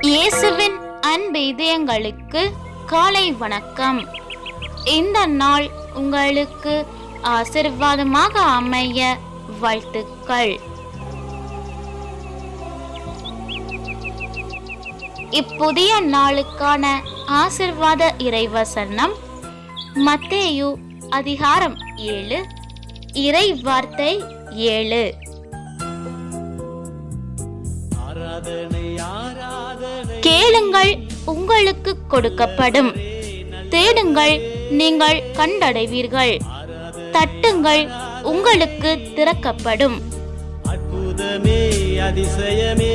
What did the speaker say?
இயேசுவின் அன்பு இதயங்களுக்கு காலை வணக்கம். இந்த நாள் உங்களுக்கு ஆசீர்வாதமாக அமைய வாழ்த்துக்கள். இப்புதிய நாளுக்கான ஆசீர்வாத இறைவசனம் மத்தேயு அதிகாரம் 7 இறை வார்த்தை 7. கேளுங்கள், உங்களுக்கு கொடுக்கப்படும். தேடுங்கள், நீங்கள் கண்டடைவீர்கள். தட்டுங்கள், உங்களுக்கு திறக்கப்படும். அற்புதமே, அதிசயமே.